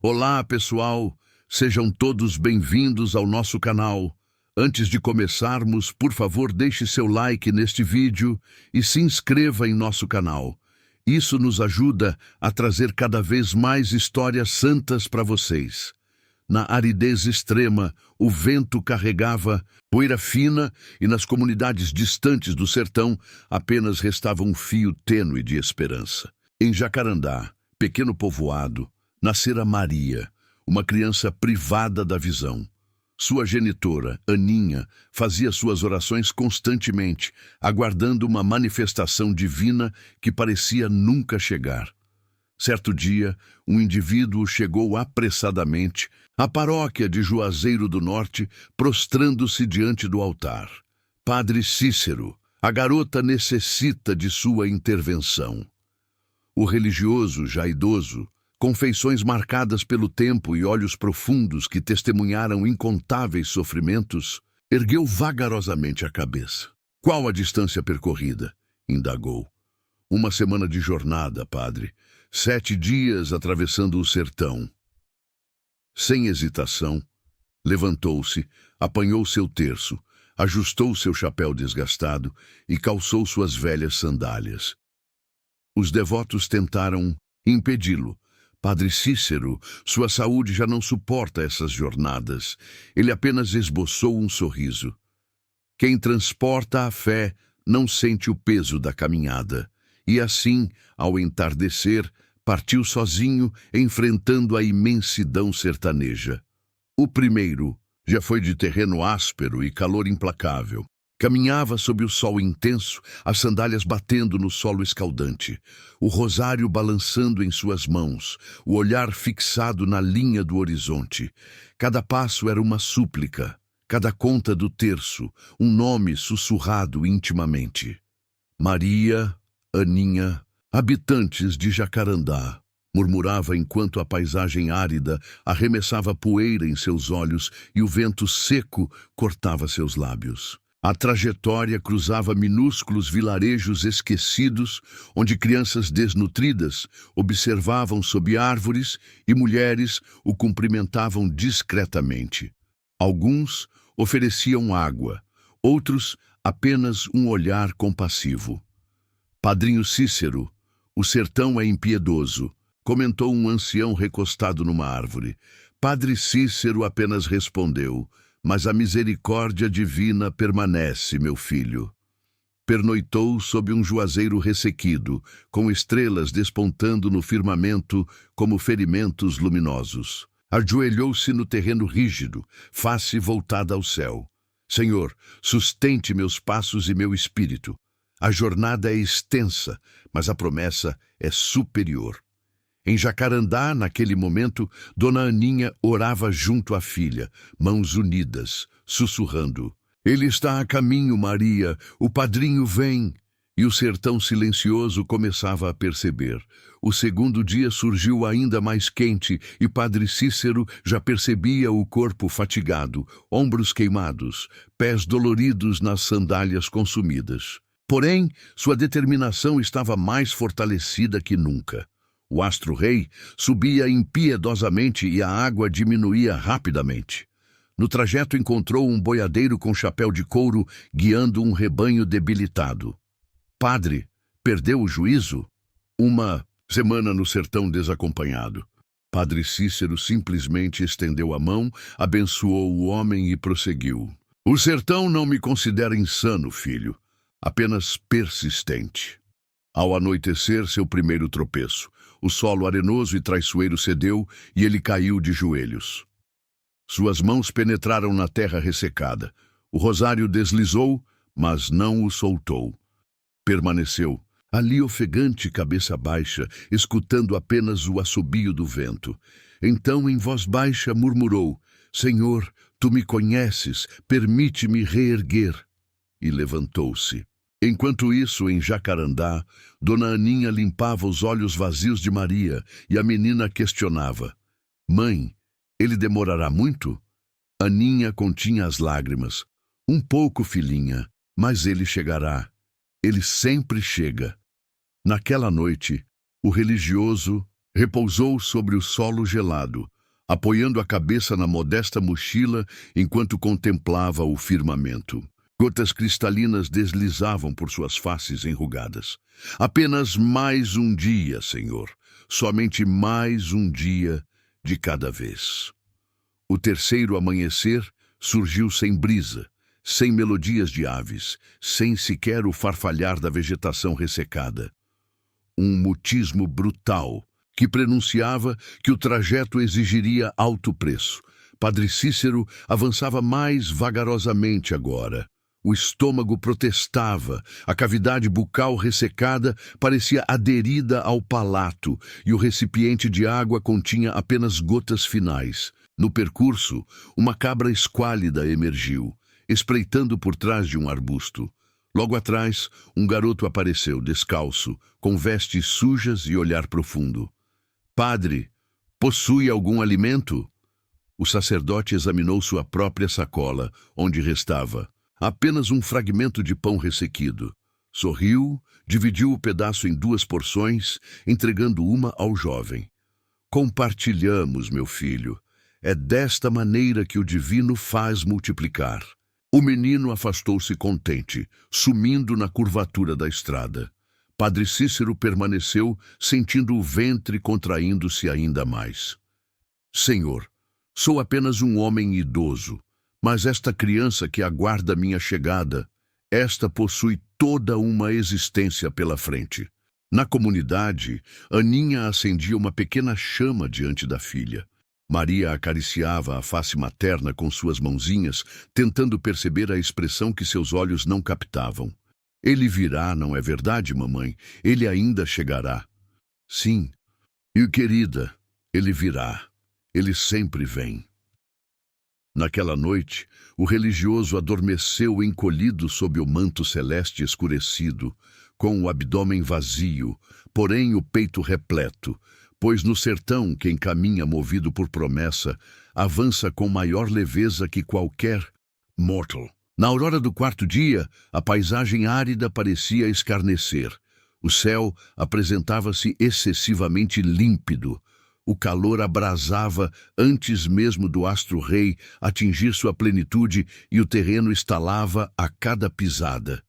Olá, pessoal! Sejam todos bem-vindos ao nosso canal. Antes de começarmos, por favor, deixe seu like neste vídeo e se inscreva em nosso canal. Isso nos ajuda a trazer cada vez mais histórias santas para vocês. Na aridez extrema, o vento carregava poeira fina e nas comunidades distantes do sertão apenas restava um fio tênue de esperança. Em Jacarandá, pequeno povoado, nascera Maria, uma criança privada da visão. Sua genitora, Aninha, fazia suas orações constantemente, aguardando uma manifestação divina que parecia nunca chegar. Certo dia, um indivíduo chegou apressadamente à paróquia de Juazeiro do Norte, prostrando-se diante do altar. Padre Cícero, a garota necessita de sua intervenção. O religioso, já idoso, com feições marcadas pelo tempo e olhos profundos que testemunharam incontáveis sofrimentos, ergueu vagarosamente a cabeça. Qual a distância percorrida? Indagou. 1 semana de jornada, padre. 7 dias atravessando o sertão. Sem hesitação, levantou-se, apanhou seu terço, ajustou seu chapéu desgastado e calçou suas velhas sandálias. Os devotos tentaram impedi-lo. Padre Cícero, sua saúde já não suporta essas jornadas. Ele apenas esboçou um sorriso. Quem transporta a fé não sente o peso da caminhada. E assim, ao entardecer, partiu sozinho, enfrentando a imensidão sertaneja. O primeiro já foi de terreno áspero e calor implacável. Caminhava sob o sol intenso, as sandálias batendo no solo escaldante, o rosário balançando em suas mãos, o olhar fixado na linha do horizonte. Cada passo era uma súplica, cada conta do terço, um nome sussurrado intimamente. Maria, Aninha, habitantes de Jacarandá, murmurava enquanto a paisagem árida arremessava poeira em seus olhos e o vento seco cortava seus lábios. A trajetória cruzava minúsculos vilarejos esquecidos, onde crianças desnutridas observavam sob árvores e mulheres o cumprimentavam discretamente. Alguns ofereciam água, outros apenas um olhar compassivo. Padrinho Cícero, o sertão é impiedoso, comentou um ancião recostado numa árvore. Padre Cícero apenas respondeu: mas a misericórdia divina permanece, meu filho. Pernoitou sob um juazeiro ressequido, com estrelas despontando no firmamento como ferimentos luminosos. Ajoelhou-se no terreno rígido, face voltada ao céu. Senhor, sustente meus passos e meu espírito. A jornada é extensa, mas a promessa é superior. Em Jacarandá, naquele momento, Dona Aninha orava junto à filha, mãos unidas, sussurrando: Ele está a caminho, Maria, o padrinho vem. E o sertão silencioso começava a perceber. O segundo dia surgiu ainda mais quente e Padre Cícero já percebia o corpo fatigado, ombros queimados, pés doloridos nas sandálias consumidas. Porém, sua determinação estava mais fortalecida que nunca. O astro-rei subia impiedosamente e a água diminuía rapidamente. No trajeto encontrou um boiadeiro com chapéu de couro guiando um rebanho debilitado. Padre, perdeu o juízo? 1 semana no sertão desacompanhado. Padre Cícero simplesmente estendeu a mão, abençoou o homem e prosseguiu. O sertão não me considera insano, filho, apenas persistente. Ao anoitecer, seu primeiro tropeço. O solo arenoso e traiçoeiro cedeu e ele caiu de joelhos. Suas mãos penetraram na terra ressecada. O rosário deslizou, mas não o soltou. Permaneceu, ali ofegante, cabeça baixa, escutando apenas o assobio do vento. Então, em voz baixa, murmurou: Senhor, tu me conheces, permite-me reerguer. E levantou-se. Enquanto isso, em Jacarandá, Dona Aninha limpava os olhos vazios de Maria e a menina questionava: Mãe, ele demorará muito? Aninha continha as lágrimas. Um pouco, filhinha, mas ele chegará. Ele sempre chega. Naquela noite, o religioso Repousou sobre o solo gelado, apoiando a cabeça na modesta mochila enquanto contemplava o firmamento. Gotas cristalinas deslizavam por suas faces enrugadas. Apenas mais um dia, Senhor. Somente mais um dia de cada vez. O terceiro amanhecer surgiu sem brisa, sem melodias de aves, sem sequer o farfalhar da vegetação ressecada. Um mutismo brutal que prenunciava que o trajeto exigiria alto preço. Padre Cícero avançava mais vagarosamente agora. O estômago protestava, a cavidade bucal ressecada parecia aderida ao palato e o recipiente de água continha apenas gotas finais. No percurso, uma cabra esquálida emergiu, espreitando por trás de um arbusto. Logo atrás, um garoto apareceu, descalço, com vestes sujas e olhar profundo. Padre, possui algum alimento? O sacerdote examinou sua própria sacola, onde restava apenas um fragmento de pão ressequido. Sorriu, dividiu o pedaço em 2 porções, entregando uma ao jovem. Compartilhamos, meu filho. É desta maneira que o divino faz multiplicar. O menino afastou-se contente, sumindo na curvatura da estrada. Padre Cícero permaneceu, sentindo o ventre contraindo-se ainda mais. Senhor, sou apenas um homem idoso, mas esta criança que aguarda minha chegada, esta possui toda uma existência pela frente. Na comunidade, Aninha acendia uma pequena chama diante da filha. Maria acariciava a face materna com suas mãozinhas, tentando perceber a expressão que seus olhos não captavam. Ele virá, não é verdade, mamãe? Ele ainda chegará. Sim. E querida, ele virá. Ele sempre vem. Naquela noite, o religioso adormeceu encolhido sob o manto celeste escurecido, com o abdômen vazio, porém o peito repleto, pois no sertão quem caminha movido por promessa avança com maior leveza que qualquer mortal. Na aurora do 4º dia, a paisagem árida parecia escarnecer. O céu apresentava-se excessivamente límpido. O calor abrasava antes mesmo do astro-rei atingir sua plenitude e o terreno estalava a cada pisada.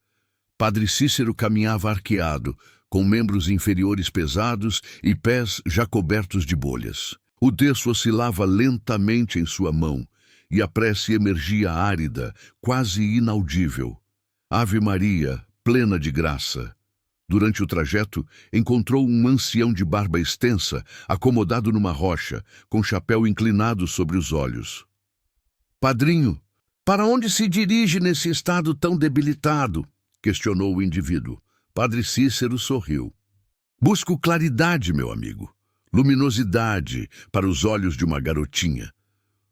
Padre Cícero caminhava arqueado, com membros inferiores pesados e pés já cobertos de bolhas. O terço oscilava lentamente em sua mão, e a prece emergia árida, quase inaudível. Ave Maria, plena de graça. Durante o trajeto, encontrou um ancião de barba extensa, acomodado numa rocha, com chapéu inclinado sobre os olhos. Padrinho, para onde se dirige nesse estado tão debilitado? Questionou o indivíduo. Padre Cícero sorriu. Busco claridade, meu amigo. Luminosidade para os olhos de uma garotinha.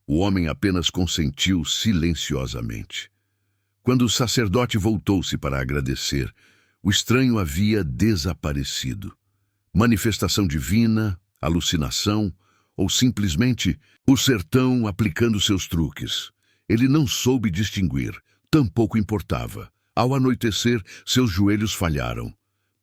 O homem apenas consentiu silenciosamente. Quando o sacerdote voltou-se para agradecer, o estranho havia desaparecido. Manifestação divina, alucinação, ou simplesmente o sertão aplicando seus truques. Ele não soube distinguir, tampouco importava. Ao anoitecer, seus joelhos falharam.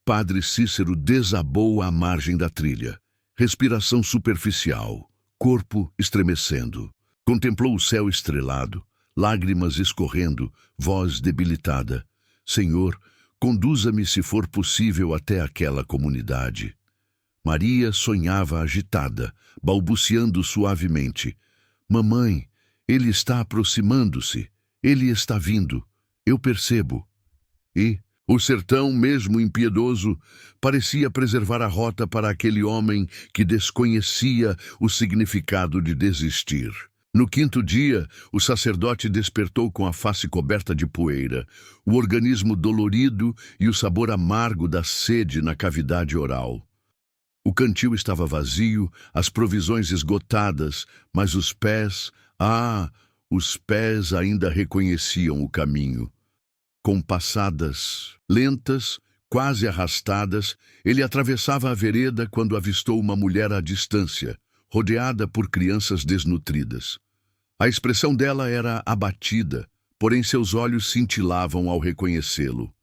Padre Cícero desabou à margem da trilha. Respiração superficial, corpo estremecendo. Contemplou o céu estrelado, lágrimas escorrendo, voz debilitada. Senhor, conduza-me se for possível até aquela comunidade. Maria sonhava agitada, balbuciando suavemente. Mamãe, ele está aproximando-se. Ele está vindo. Eu percebo. E o sertão, mesmo impiedoso, parecia preservar a rota para aquele homem que desconhecia o significado de desistir. No 5º dia, o sacerdote despertou com a face coberta de poeira, o organismo dolorido e o sabor amargo da sede na cavidade oral. O cantil estava vazio, as provisões esgotadas, mas os pés, os pés ainda reconheciam o caminho. Com passadas lentas, quase arrastadas, ele atravessava a vereda quando avistou uma mulher à distância, rodeada por crianças desnutridas. A expressão dela era abatida, porém seus olhos cintilavam ao reconhecê-lo.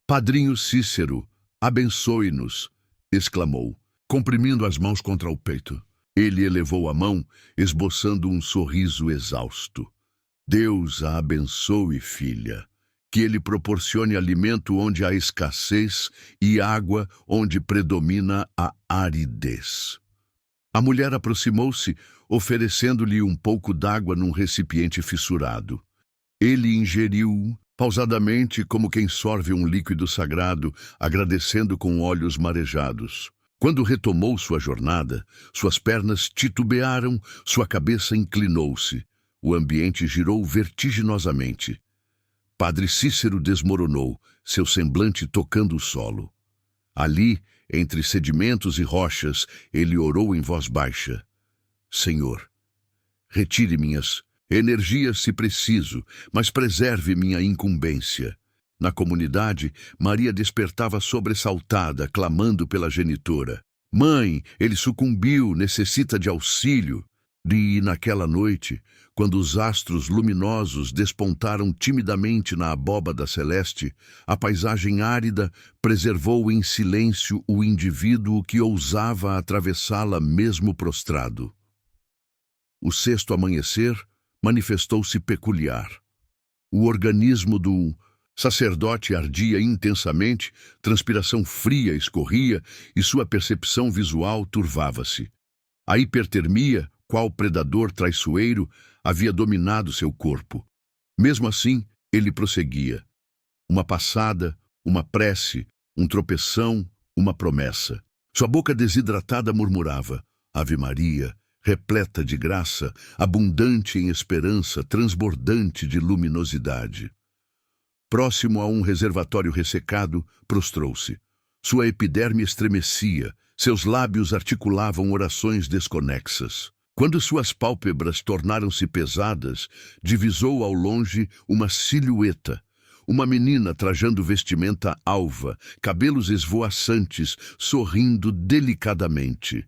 Padrinho Cícero, abençoe-nos, exclamou. comprimindo as mãos contra o peito. Ele elevou a mão, esboçando um sorriso exausto. Deus a abençoe, filha. Que ele proporcione alimento onde há escassez e água onde predomina a aridez. A mulher aproximou-se, oferecendo-lhe um pouco d'água num recipiente fissurado. Ele ingeriu pausadamente, como quem sorve um líquido sagrado, agradecendo com olhos marejados. Quando retomou sua jornada, suas pernas titubearam, sua cabeça inclinou-se. O ambiente girou vertiginosamente. Padre Cícero desmoronou, seu semblante tocando o solo. Ali, entre sedimentos e rochas, ele orou em voz baixa. Senhor, retire minhas energias se preciso, mas preserve minha incumbência. Na comunidade, Maria despertava sobressaltada, clamando pela genitora. Mãe, ele sucumbiu, necessita de auxílio. E naquela noite, quando os astros luminosos despontaram timidamente na abóbada celeste, a paisagem árida preservou em silêncio o indivíduo que ousava atravessá-la mesmo prostrado. O sexto amanhecer manifestou-se peculiar. O organismo do sacerdote ardia intensamente, transpiração fria escorria e sua percepção visual turvava-se. A hipertermia, qual predador traiçoeiro, havia dominado seu corpo. Mesmo assim, ele prosseguia. Uma passada, uma prece, um tropeção, uma promessa. Sua boca desidratada murmurava: Ave Maria, repleta de graça, abundante em esperança, transbordante de luminosidade. Próximo a um reservatório ressecado, prostrou-se. Sua epiderme estremecia, seus lábios articulavam orações desconexas. Quando suas pálpebras tornaram-se pesadas, divisou ao longe uma silhueta. Uma menina trajando vestimenta alva, cabelos esvoaçantes, sorrindo delicadamente.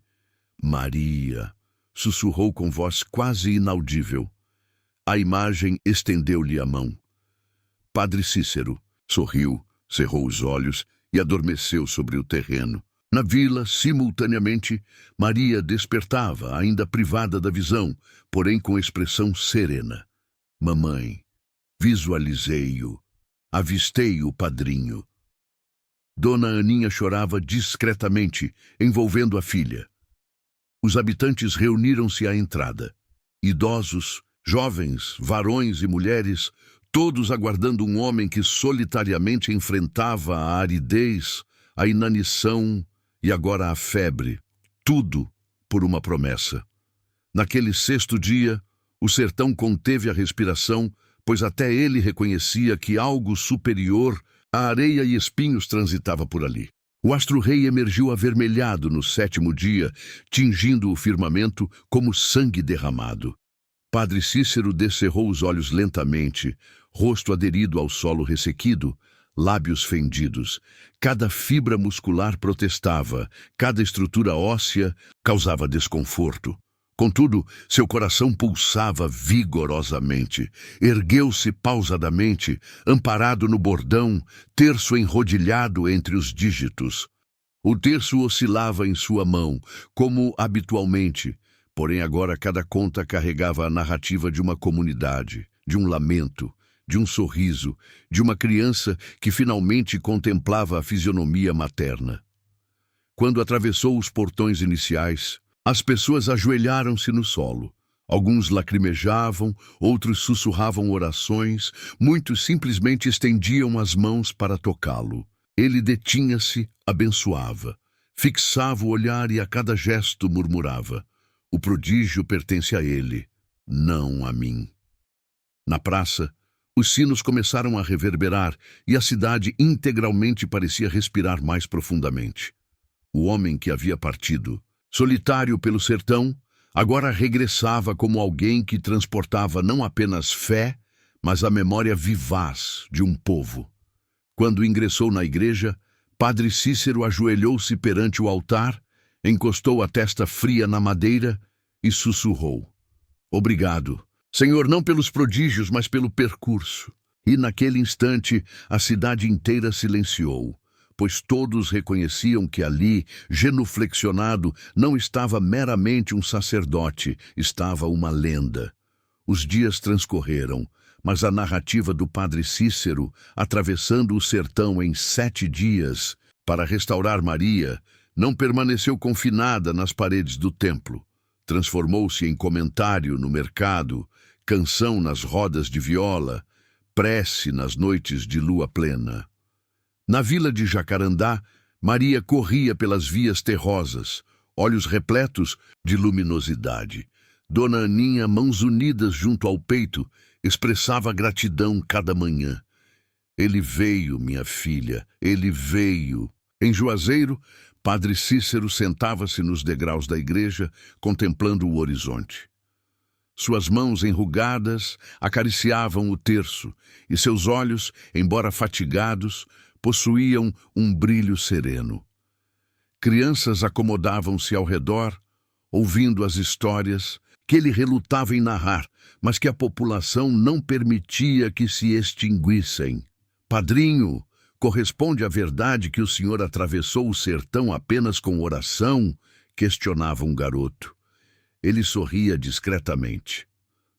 Maria, sussurrou com voz quase inaudível. A imagem estendeu-lhe a mão. Padre Cícero sorriu, cerrou os olhos e adormeceu sobre o terreno. Na vila, simultaneamente, Maria despertava, ainda privada da visão, porém com expressão serena. Mamãe, visualizei-o, avistei o padrinho. Dona Aninha chorava discretamente, envolvendo a filha. Os habitantes reuniram-se à entrada. Idosos, jovens, varões e mulheres, todos aguardando um homem que solitariamente enfrentava a aridez, a inanição e agora a febre, tudo por uma promessa. Naquele sexto dia, o sertão conteve a respiração, pois até ele reconhecia que algo superior a areia e espinhos transitava por ali. O astro-rei emergiu avermelhado no sétimo dia, tingindo o firmamento como sangue derramado. Padre Cícero descerrou os olhos lentamente, rosto aderido ao solo ressequido, lábios fendidos. Cada fibra muscular protestava, cada estrutura óssea causava desconforto. Contudo, seu coração pulsava vigorosamente. Ergueu-se pausadamente, amparado no bordão, terço enrodilhado entre os dígitos. O terço oscilava em sua mão, como habitualmente, porém agora cada conta carregava a narrativa de uma comunidade, de um lamento, de um sorriso, de uma criança que finalmente contemplava a fisionomia materna. Quando atravessou os portões iniciais, as pessoas ajoelharam-se no solo. Alguns lacrimejavam, outros sussurravam orações, muitos simplesmente estendiam as mãos para tocá-lo. Ele detinha-se, abençoava, fixava o olhar e a cada gesto murmurava: o prodígio pertence a ele, não a mim. Na praça, os sinos começaram a reverberar e a cidade integralmente parecia respirar mais profundamente. O homem que havia partido, solitário pelo sertão, agora regressava como alguém que transportava não apenas fé, mas a memória vivaz de um povo. Quando ingressou na igreja, Padre Cícero ajoelhou-se perante o altar, encostou a testa fria na madeira e sussurrou: Obrigado, Senhor, não pelos prodígios, mas pelo percurso. E naquele instante, a cidade inteira silenciou. pois todos reconheciam que ali, genuflexionado, não estava meramente um sacerdote, estava uma lenda. Os dias transcorreram, mas a narrativa do padre Cícero, atravessando o sertão em 7 dias, para restaurar Maria, não permaneceu confinada nas paredes do templo. Transformou-se em comentário no mercado, canção nas rodas de viola, prece nas noites de lua plena. Na vila de Jacarandá, Maria corria pelas vias terrosas, olhos repletos de luminosidade. Dona Aninha, mãos unidas junto ao peito, expressava gratidão cada manhã. Ele veio, minha filha, ele veio. Em Juazeiro, Padre Cícero sentava-se nos degraus da igreja, contemplando o horizonte. Suas mãos enrugadas acariciavam o terço, e seus olhos, embora fatigados, possuíam um brilho sereno. Crianças acomodavam-se ao redor, ouvindo as histórias que ele relutava em narrar, mas que a população não permitia que se extinguissem. Padrinho, corresponde à verdade que o senhor atravessou o sertão apenas com oração? Questionava um garoto. Ele sorria discretamente.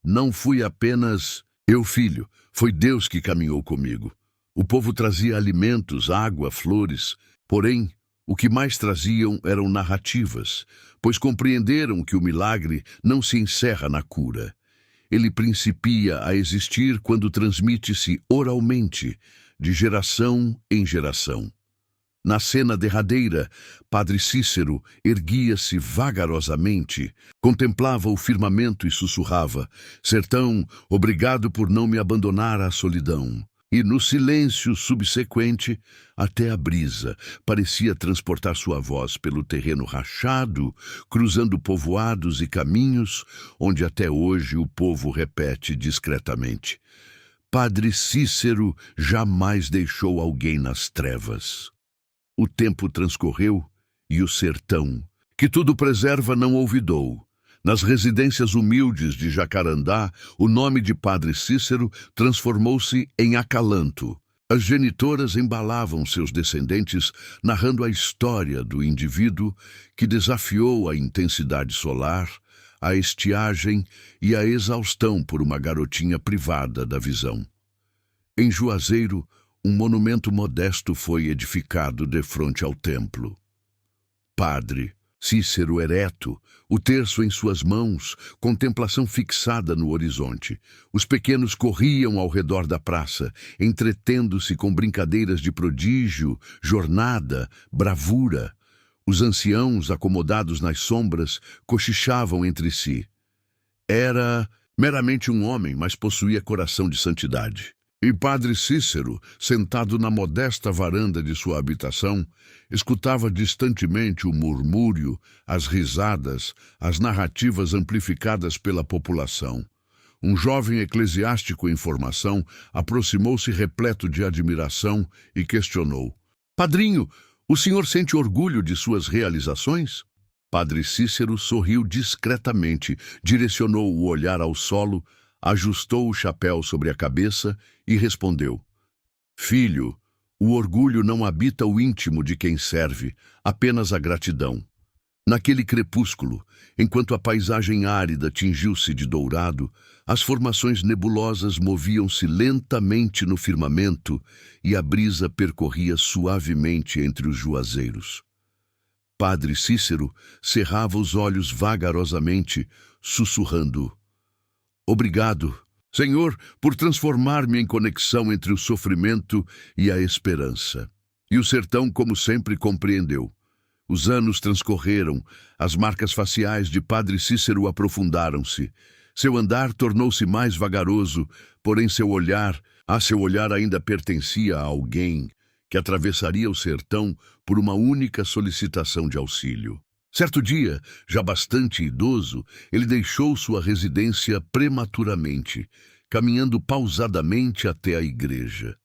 Não fui apenas eu, filho, foi Deus que caminhou comigo. O povo trazia alimentos, água, flores, porém, o que mais traziam eram narrativas, pois compreenderam que o milagre não se encerra na cura. Ele principia a existir quando transmite-se oralmente, de geração em geração. Na cena derradeira, Padre Cícero erguia-se vagarosamente, contemplava o firmamento e sussurrava: Sertão, obrigado por não me abandonar à solidão. E no silêncio subsequente, até a brisa parecia transportar sua voz pelo terreno rachado, cruzando povoados e caminhos, onde até hoje o povo repete discretamente: Padre Cícero jamais deixou alguém nas trevas. O tempo transcorreu e o sertão, que tudo preserva, não olvidou. Nas residências humildes de Jacarandá, o nome de Padre Cícero transformou-se em acalanto. As genitoras embalavam seus descendentes, narrando a história do indivíduo que desafiou a intensidade solar, a estiagem e a exaustão por uma garotinha privada da visão. Em Juazeiro, um monumento modesto foi edificado defronte ao templo. Padre Cícero ereto, o terço em suas mãos, contemplação fixada no horizonte. Os pequenos corriam ao redor da praça, entretendo-se com brincadeiras de prodígio, jornada, bravura. Os anciãos, acomodados nas sombras, cochichavam entre si. Era meramente um homem, mas possuía coração de santidade. E Padre Cícero, sentado na modesta varanda de sua habitação, escutava distantemente o murmúrio, as risadas, as narrativas amplificadas pela população. Um jovem eclesiástico em formação aproximou-se repleto de admiração e questionou: Padrinho, o senhor sente orgulho de suas realizações? Padre Cícero sorriu discretamente, direcionou o olhar ao solo, ajustou o chapéu sobre a cabeça e respondeu: Filho, o orgulho não habita o íntimo de quem serve, apenas a gratidão. Naquele crepúsculo, enquanto a paisagem árida tingiu-se de dourado, as formações nebulosas moviam-se lentamente no firmamento e a brisa percorria suavemente entre os juazeiros. Padre Cícero cerrava os olhos vagarosamente, sussurrando: Obrigado, Senhor, por transformar-me em conexão entre o sofrimento e a esperança. E o sertão, como sempre, compreendeu. Os anos transcorreram, as marcas faciais de Padre Cícero aprofundaram-se. Seu andar tornou-se mais vagaroso, porém seu olhar ainda pertencia a alguém que atravessaria o sertão por uma única solicitação de auxílio. Certo dia, já bastante idoso, ele deixou sua residência prematuramente, caminhando pausadamente até a igreja.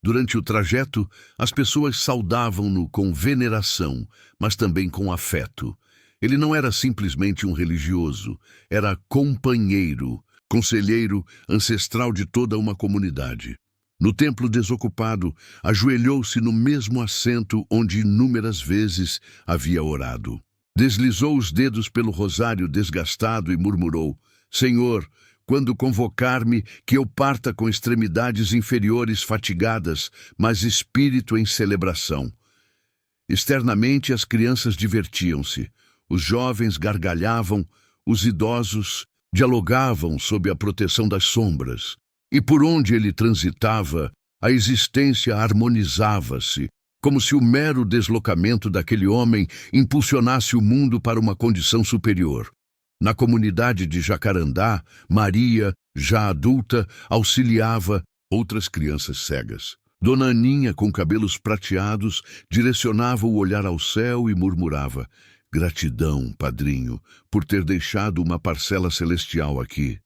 Durante o trajeto, as pessoas saudavam-no com veneração, mas também com afeto. Ele não era simplesmente um religioso, era companheiro, conselheiro ancestral de toda uma comunidade. No templo desocupado, ajoelhou-se no mesmo assento onde inúmeras vezes havia orado. Deslizou os dedos pelo rosário desgastado e murmurou: Senhor, quando convocar-me, que eu parta com extremidades inferiores fatigadas, mas espírito em celebração. Externamente as crianças divertiam-se, os jovens gargalhavam, os idosos dialogavam sob a proteção das sombras, e por onde ele transitava, a existência harmonizava-se, como se o mero deslocamento daquele homem impulsionasse o mundo para uma condição superior. Na comunidade de Jacarandá, Maria, já adulta, auxiliava outras crianças cegas. Dona Aninha, com cabelos prateados, direcionava o olhar ao céu e murmurava: Gratidão, padrinho, por ter deixado uma parcela celestial aqui.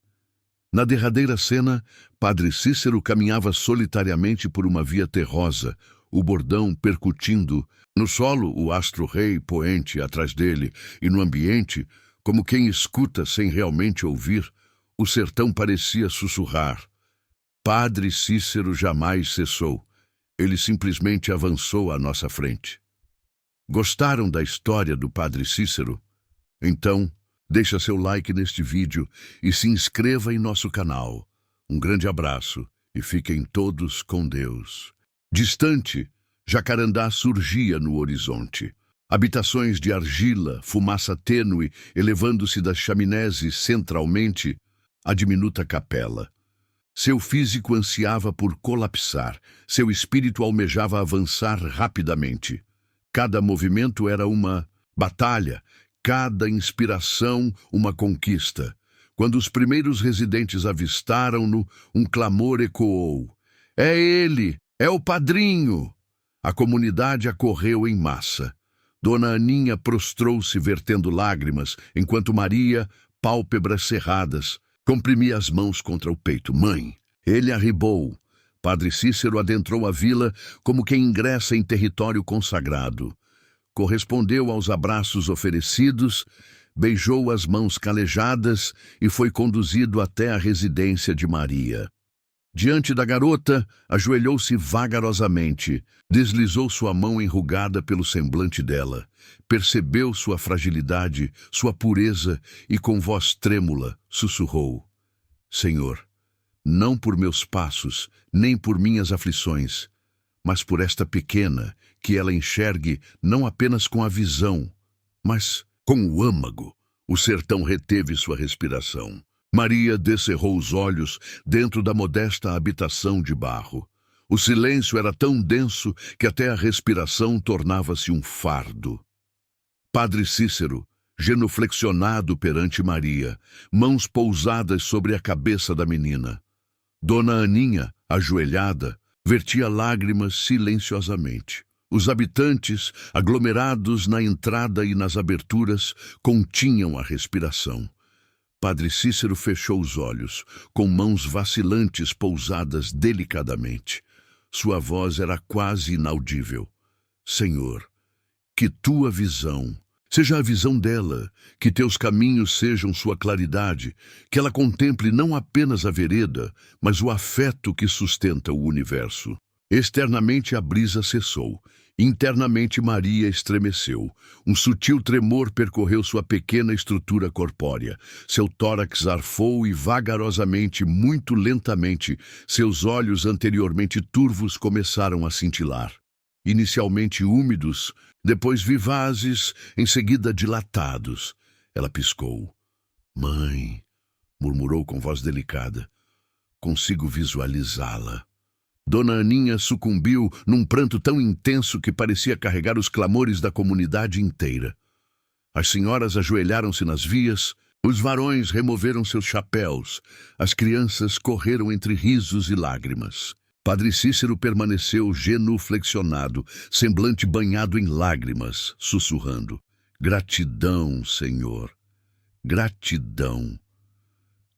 Na derradeira cena, Padre Cícero caminhava solitariamente por uma via terrosa, o bordão percutindo, no solo o astro-rei poente atrás dele, e no ambiente, como quem escuta sem realmente ouvir, o sertão parecia sussurrar. Padre Cícero jamais cessou. Ele simplesmente avançou à nossa frente. Gostaram da história do Padre Cícero? Então, deixa seu like neste vídeo e se inscreva em nosso canal. Um grande abraço e fiquem todos com Deus. Distante, Jacarandá surgia no horizonte. Habitações de argila, fumaça tênue, elevando-se das chaminés e, centralmente, a diminuta capela. Seu físico ansiava por colapsar, seu espírito almejava avançar rapidamente. Cada movimento era uma batalha, cada inspiração uma conquista. Quando os primeiros residentes avistaram-no, um clamor ecoou. É ele! É o padrinho! A comunidade acorreu em massa. Dona Aninha prostrou-se vertendo lágrimas, enquanto Maria, pálpebras cerradas, comprimia as mãos contra o peito. Mãe! Ele arribou. Padre Cícero adentrou a vila como quem ingressa em território consagrado. Correspondeu aos abraços oferecidos, beijou as mãos calejadas e foi conduzido até a residência de Maria. Diante da garota, ajoelhou-se vagarosamente, deslizou sua mão enrugada pelo semblante dela, percebeu sua fragilidade, sua pureza e com voz trêmula sussurrou: Senhor, não por meus passos, nem por minhas aflições, mas por esta pequena, que ela enxergue não apenas com a visão, mas com o âmago. O sertão reteve sua respiração. Maria descerrou os olhos dentro da modesta habitação de barro. O silêncio era tão denso que até a respiração tornava-se um fardo. Padre Cícero, genuflexionado perante Maria, mãos pousadas sobre a cabeça da menina. Dona Aninha, ajoelhada, vertia lágrimas silenciosamente. Os habitantes, aglomerados na entrada e nas aberturas, continham a respiração. Padre Cícero fechou os olhos, com mãos vacilantes pousadas delicadamente. Sua voz era quase inaudível. Senhor, que tua visão seja a visão dela, que teus caminhos sejam sua claridade, que ela contemple não apenas a vereda, mas o afeto que sustenta o universo. Externamente a brisa cessou. Internamente Maria estremeceu. Um sutil tremor percorreu sua pequena estrutura corpórea. Seu tórax arfou e vagarosamente, muito lentamente, seus olhos anteriormente turvos começaram a cintilar. Inicialmente úmidos, depois vivazes, em seguida dilatados. Ela piscou. Mãe, murmurou com voz delicada. Consigo visualizá-la. Dona Aninha sucumbiu num pranto tão intenso que parecia carregar os clamores da comunidade inteira. As senhoras ajoelharam-se nas vias, os varões removeram seus chapéus, as crianças correram entre risos e lágrimas. Padre Cícero permaneceu genuflexionado, semblante banhado em lágrimas, sussurrando: Gratidão, Senhor, gratidão.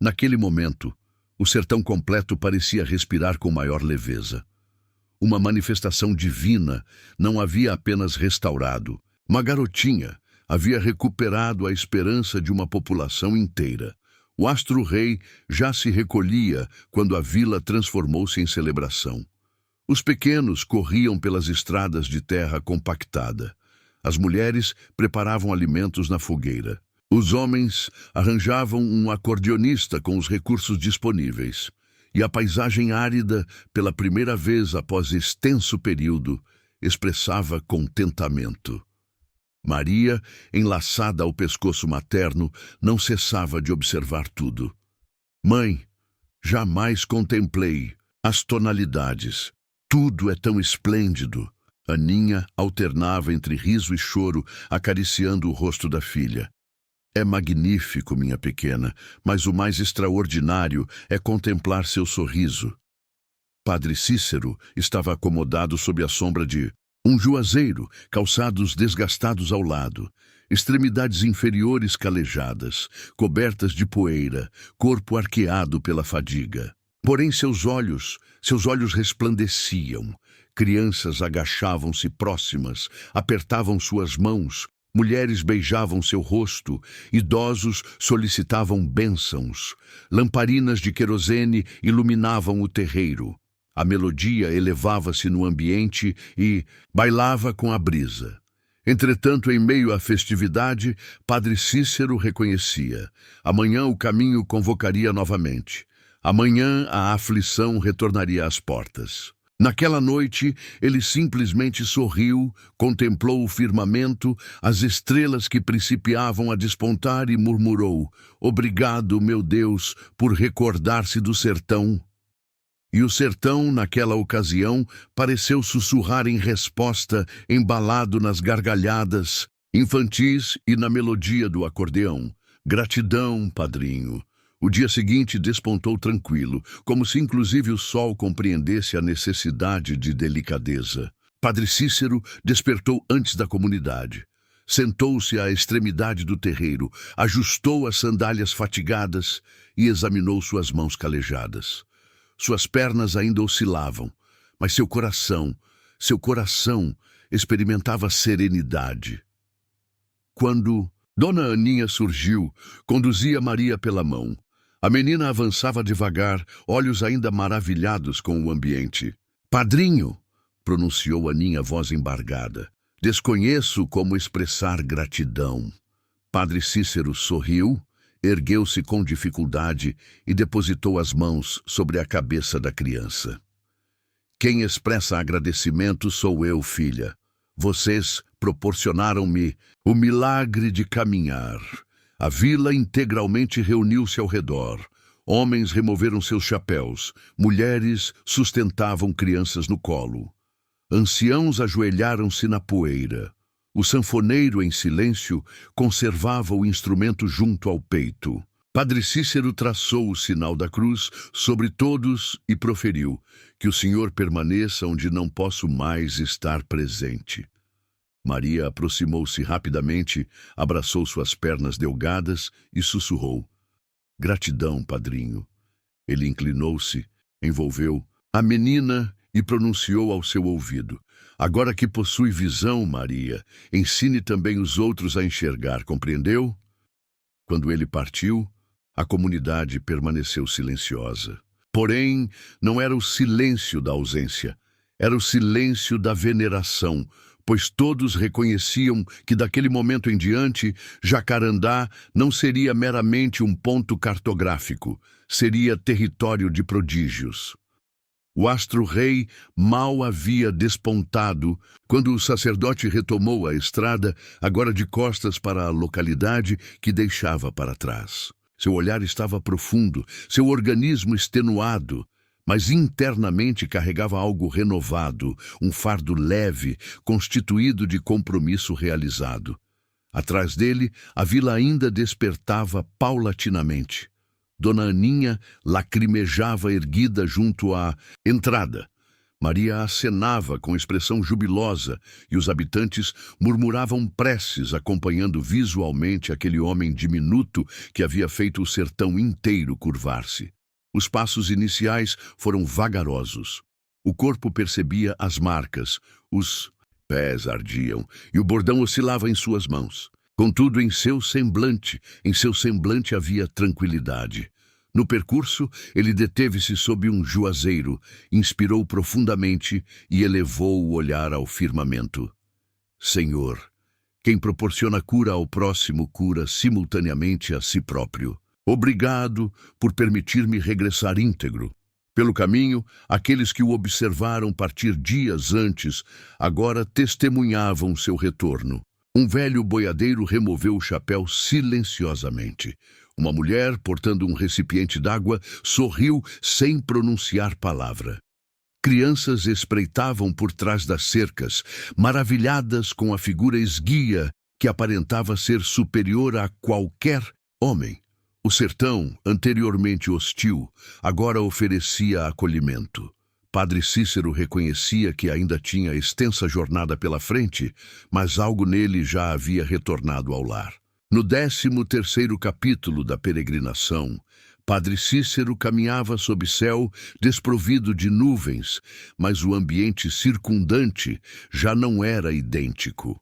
Naquele momento, o sertão completo parecia respirar com maior leveza. Uma manifestação divina não havia apenas restaurado. Uma garotinha havia recuperado a esperança de uma população inteira. O astro-rei já se recolhia quando a vila transformou-se em celebração. Os pequenos corriam pelas estradas de terra compactada. As mulheres preparavam alimentos na fogueira. Os homens arranjavam um acordeonista com os recursos disponíveis. E a paisagem árida, pela primeira vez após extenso período, expressava contentamento. Maria, enlaçada ao pescoço materno, não cessava de observar tudo. Mãe, jamais contemplei as tonalidades. Tudo é tão esplêndido. Aninha alternava entre riso e choro, acariciando o rosto da filha. É magnífico, minha pequena, mas o mais extraordinário é contemplar seu sorriso. Padre Cícero estava acomodado sob a sombra de um juazeiro, calçados desgastados ao lado, extremidades inferiores calejadas, cobertas de poeira, corpo arqueado pela fadiga. Porém seus olhos resplandeciam. Crianças agachavam-se próximas, apertavam suas mãos, mulheres beijavam seu rosto, idosos solicitavam bênçãos, lamparinas de querosene iluminavam o terreiro. A melodia elevava-se no ambiente e bailava com a brisa. Entretanto, em meio à festividade, Padre Cícero reconhecia: amanhã o caminho convocaria novamente. Amanhã a aflição retornaria às portas. Naquela noite, ele simplesmente sorriu, contemplou o firmamento, as estrelas que principiavam a despontar e murmurou: obrigado, meu Deus, por recordar-se do sertão. E o sertão, naquela ocasião, pareceu sussurrar em resposta, embalado nas gargalhadas infantis e na melodia do acordeão: gratidão, padrinho. O dia seguinte despontou tranquilo, como se inclusive o sol compreendesse a necessidade de delicadeza. Padre Cícero despertou antes da comunidade. Sentou-se à extremidade do terreiro, ajustou as sandálias fatigadas e examinou suas mãos calejadas. Suas pernas ainda oscilavam, mas seu coração experimentava serenidade. Quando Dona Aninha surgiu, conduzia Maria pela mão. A menina avançava devagar, olhos ainda maravilhados com o ambiente. Padrinho, pronunciou Aninha, voz embargada. Desconheço como expressar gratidão. Padre Cícero sorriu, ergueu-se com dificuldade e depositou as mãos sobre a cabeça da criança. Quem expressa agradecimento sou eu, filha. Vocês proporcionaram-me o milagre de caminhar. A vila integralmente reuniu-se ao redor. Homens removeram seus chapéus, mulheres sustentavam crianças no colo. Anciãos ajoelharam-se na poeira. O sanfoneiro, em silêncio, conservava o instrumento junto ao peito. Padre Cícero traçou o sinal da cruz sobre todos e proferiu: que o Senhor permaneça onde não posso mais estar presente. Maria aproximou-se rapidamente, abraçou suas pernas delgadas e sussurrou: gratidão, padrinho. Ele inclinou-se, envolveu a menina e pronunciou ao seu ouvido: agora que possui visão, Maria, ensine também os outros a enxergar, compreendeu? Quando ele partiu, a comunidade permaneceu silenciosa. Porém, não era o silêncio da ausência, era o silêncio da veneração, pois todos reconheciam que daquele momento em diante, Jacarandá não seria meramente um ponto cartográfico, seria território de prodígios. O astro-rei mal havia despontado quando o sacerdote retomou a estrada, agora de costas para a localidade que deixava para trás. Seu olhar estava profundo, seu organismo extenuado, mas internamente carregava algo renovado, um fardo leve, constituído de compromisso realizado. Atrás dele, a vila ainda despertava paulatinamente. Dona Aninha lacrimejava erguida junto à entrada. Maria acenava com expressão jubilosa e os habitantes murmuravam preces acompanhando visualmente aquele homem diminuto que havia feito o sertão inteiro curvar-se. Os passos iniciais foram vagarosos. O corpo percebia as marcas, os pés ardiam e o bordão oscilava em suas mãos. Contudo, em seu semblante havia tranquilidade. No percurso, ele deteve-se sob um juazeiro, inspirou profundamente e elevou o olhar ao firmamento. Senhor, quem proporciona cura ao próximo, cura simultaneamente a si próprio. Obrigado por permitir-me regressar íntegro. Pelo caminho, aqueles que o observaram partir dias antes, agora testemunhavam seu retorno. Um velho boiadeiro removeu o chapéu silenciosamente. Uma mulher, portando um recipiente d'água, sorriu sem pronunciar palavra. Crianças espreitavam por trás das cercas, maravilhadas com a figura esguia que aparentava ser superior a qualquer homem. O sertão, anteriormente hostil, agora oferecia acolhimento. Padre Cícero reconhecia que ainda tinha extensa jornada pela frente, mas algo nele já havia retornado ao lar. No 13º capítulo da peregrinação, Padre Cícero caminhava sob céu desprovido de nuvens, mas o ambiente circundante já não era idêntico.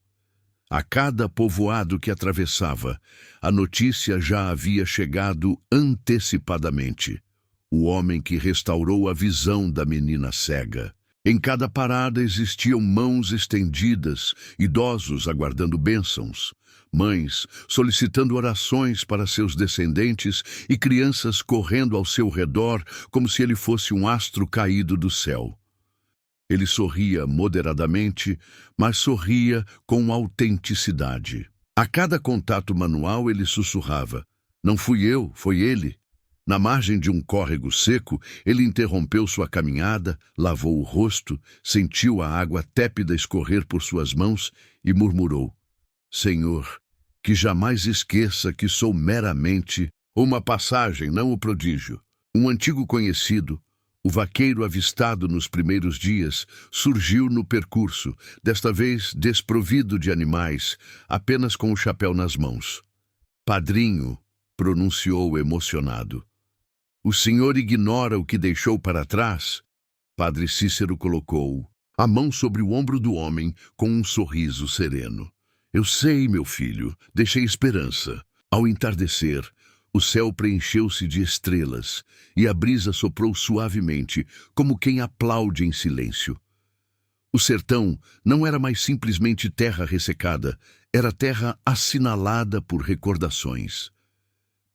A cada povoado que atravessava, a notícia já havia chegado antecipadamente. O homem que restaurou a visão da menina cega. Em cada parada existiam mãos estendidas, idosos aguardando bênçãos, mães solicitando orações para seus descendentes e crianças correndo ao seu redor como se ele fosse um astro caído do céu. Ele sorria moderadamente, mas sorria com autenticidade. A cada contato manual ele sussurrava: "Não fui eu, foi ele." Na margem de um córrego seco, ele interrompeu sua caminhada, lavou o rosto, sentiu a água tépida escorrer por suas mãos e murmurou: "Senhor, que jamais esqueça que sou meramente uma passagem, não o prodígio." Um antigo conhecido, o vaqueiro avistado nos primeiros dias, surgiu no percurso, desta vez desprovido de animais, apenas com o chapéu nas mãos. "Padrinho", pronunciou emocionado. "O senhor ignora o que deixou para trás?" Padre Cícero colocou a mão sobre o ombro do homem com um sorriso sereno. "Eu sei, meu filho, deixei esperança." Ao entardecer, o céu preencheu-se de estrelas e a brisa soprou suavemente, como quem aplaude em silêncio. O sertão não era mais simplesmente terra ressecada, era terra assinalada por recordações.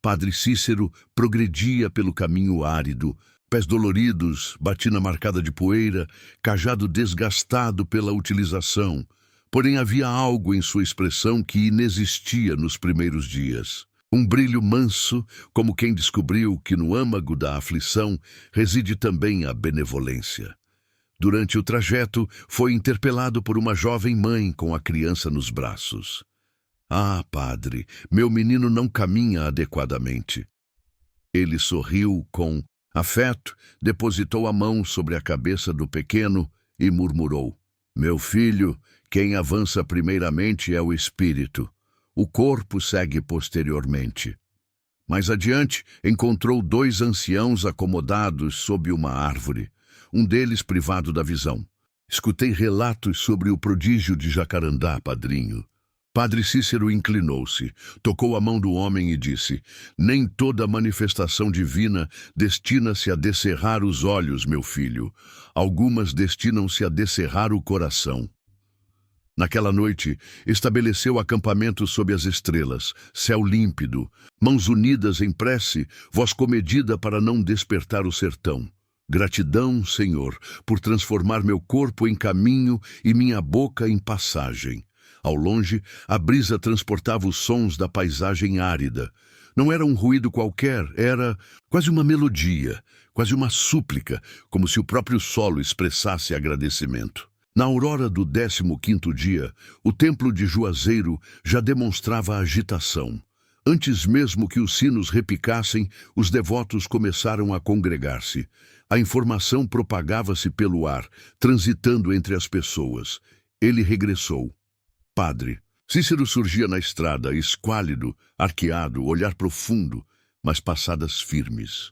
Padre Cícero progredia pelo caminho árido, pés doloridos, batina marcada de poeira, cajado desgastado pela utilização. Porém havia algo em sua expressão que inexistia nos primeiros dias. Um brilho manso, como quem descobriu que no âmago da aflição reside também a benevolência. Durante o trajeto, foi interpelado por uma jovem mãe com a criança nos braços. "Ah, padre, meu menino não caminha adequadamente." Ele sorriu com afeto, depositou a mão sobre a cabeça do pequeno e murmurou: "Meu filho, quem avança primeiramente é o espírito. O corpo segue posteriormente." Mais adiante, encontrou 2 anciãos acomodados sob uma árvore, um deles privado da visão. "Escutei relatos sobre o prodígio de Jacarandá, padrinho." Padre Cícero inclinou-se, tocou a mão do homem e disse: "Nem toda manifestação divina destina-se a descerrar os olhos, meu filho. Algumas destinam-se a descerrar o coração." Naquela noite, estabeleceu acampamento sob as estrelas, céu límpido, mãos unidas em prece, voz comedida para não despertar o sertão. "Gratidão, Senhor, por transformar meu corpo em caminho e minha boca em passagem." Ao longe, a brisa transportava os sons da paisagem árida. Não era um ruído qualquer, era quase uma melodia, quase uma súplica, como se o próprio solo expressasse agradecimento. Na aurora do 15º dia, o templo de Juazeiro já demonstrava agitação. Antes mesmo que os sinos repicassem, os devotos começaram a congregar-se. A informação propagava-se pelo ar, transitando entre as pessoas. Ele regressou. "Padre." Cícero surgia na estrada, esquálido, arqueado, olhar profundo, mas passadas firmes.